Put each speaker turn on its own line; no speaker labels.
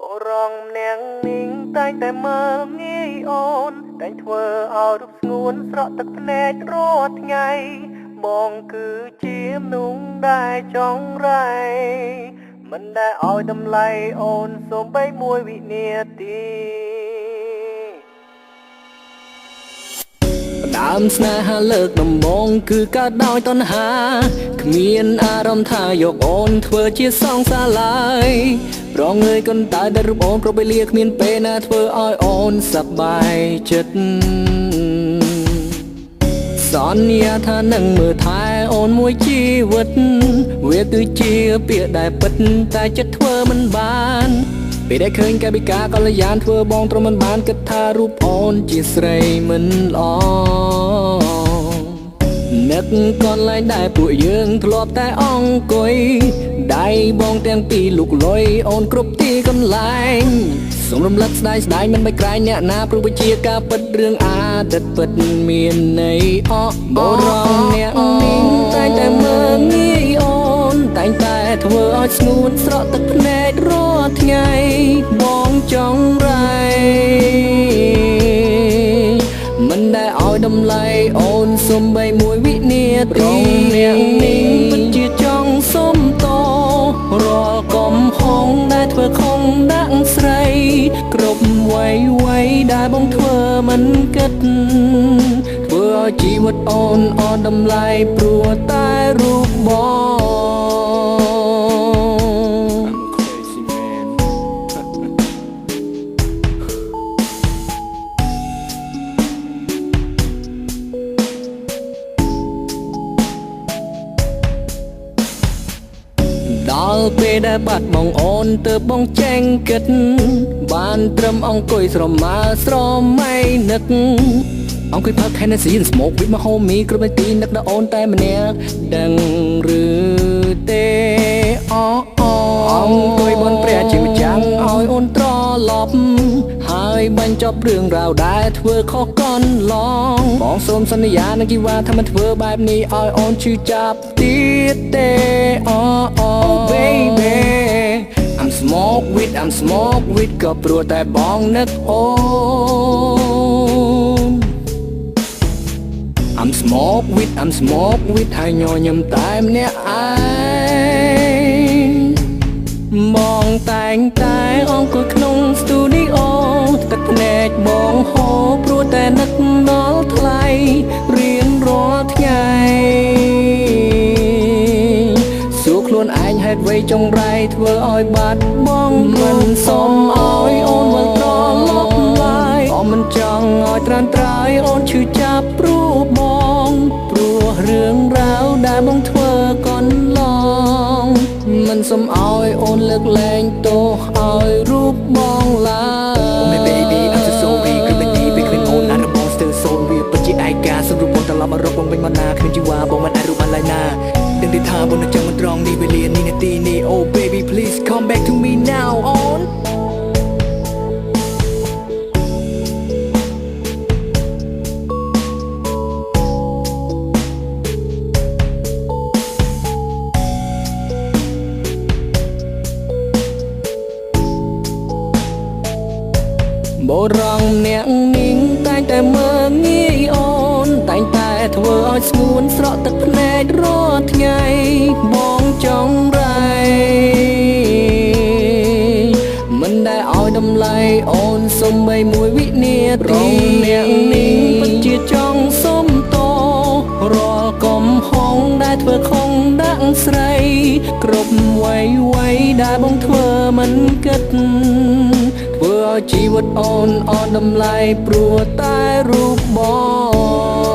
បរងអ្នកនាងតែងតែមើលងាយអូនតែងធ្វើឲ្យរូបស្ងួនស្រក់ទឹកភ្នែករាល់ថ្ងៃបងគឺជាមនុស្សដែលចង់រៃមិនដែលឲ្យតម្លៃអូនសូម្បីមួយវិនាទីដើមស្នេហាលើកដំបូងគឺកើតដោយតណ្ហាគ្មានអារម្មណ៍ថាយកអូនធ្វើជាសងសាឡើយប្រងើយកន្តើយដែលរូបអូនគ្រប់វេលាគ្មានពេលណាធ្វើឲ្យអូនសប្បាយចិត្តសន្យាថានឹងមើលថែអូនមួយជីវិតវាគឺជាពាក្យដែលពិតតែចិត្តធ្វើមិនបានពេលដែលឃើញកាយវិការកល្យានធ្វើបងទ្រាំមិនបានគិតថារូបអូនជាស្រីមិនល្អនឹកកន្លែងដែលពួកយើងធ្លាប់តែអង្គុយដៃបងទាំងពីរលុកលុយអូនគ្រប់ទីកន្លែងសូមរំលឹកស្ដាយស្ដាយមិនបាច់ក្រែងអ្នកណាព្រោះវាជាការពិតរឿងអតីតពិតមានន័យអបរងអ្នកនាងតែងតែមើលងាយអូនតែងតែធ្វើឲ្យស្ងួនស្រក់ទឹកភ្នែករាល់ថ្ងៃបងចង់រៃមិនដែលឲ្យតម្លៃអូនសូម្បីមួយវិនាទីអ្នកនាងពិតជាចង់សុំតរាល់កំហុសដែលធ្វើខុសដាក់ស្រីគ្រប់វ័យដែលបងធ្វើមិនគិតធ្វើឲ្យជីវិតអូនអត់តម្លៃព្រោះតែរូបបងដល់ពេលដែលបាត់បងអូនទើបបងចេញគិតបានត្រឹមអង្គុយស្រមើស្រមៃនឹកអង្គុយផឹក Hennessy and smoke with my homie គ្រប់នាទីនឹកដល់អូនតែម្នាក់ដឹងឬទេអង្គុយបនព្រះជាម្ចាំងឲ្យអូនត្រឡប់ហើយបញ្ចប់រឿងរ៉ាវដែលធ្វើខុសកន្លងបងសូមសន្យានឹងជីវ៉ាថាមិនធ្វើបែបនេះឲ្យអូនឈឺចាប់ទៀតទេ baby I'm smoke with ក៏ព្រោះតែបងនឹកអូន I'm smoke with ហើយញញឹមតែម្នាក់ឯងបងតែងតែអង្គុយក្នុងស្ទូឌីអូទឹកភ្នែកបងហូរព្រោះតែនឹកដល់ថ្លៃរៀងរាល់ថ្ងៃសួរខ្លួនឯងហេតុអ្វីចុងរៃធ្វើឲ្យបាត់បងមិនសុំឲ្យអូនវិលត្រឡប់ឡើយក៏មិនចង់ឲ្យត្រានត្រើយអូនឈឺចាប់ព្រោះបងព្រោះរឿងរ៉ាវដែលបងធ្វើកន្លងមិនសុំឲ្យអូនលើកលែងទោសឲ្យរូបបងឡើយ Oh my baby I'm so sorry គ្រប់នាទីពេលគ្មានអូនណារបស់ still soul វាពិតជាឯកាសូមរូបបងត្រឡប់មករកបងវិញមកណាគ្មានជីវ៉ាបងមិនអាចរូបបានឡើយណាដឹងទេថាបងនៅចាំមិនត្រង់នេះវេលានេះនាទីនេះ Oh baby please come back to me now onបរងអ្នកនាងតែងតែមើលងាយអូនតែងតែធ្វើឲ្យស្ងួនស្រក់ទឹកភ្នែករាល់ថ្ងៃបងចង់រៃមិនដែលឲ្យតម្លៃអូនសូម្បីមួយវិនាទីអ្នកនាងពិតជាចង់សុំតរាល់កំហុសដែលធ្វើខុសដាក់ស្រីគ្រប់វ័យដែលបងធ្វើមិនគិតធ្វើឲ្យជីវិតអូនអត់តម្លៃព្រោះតែរូបបង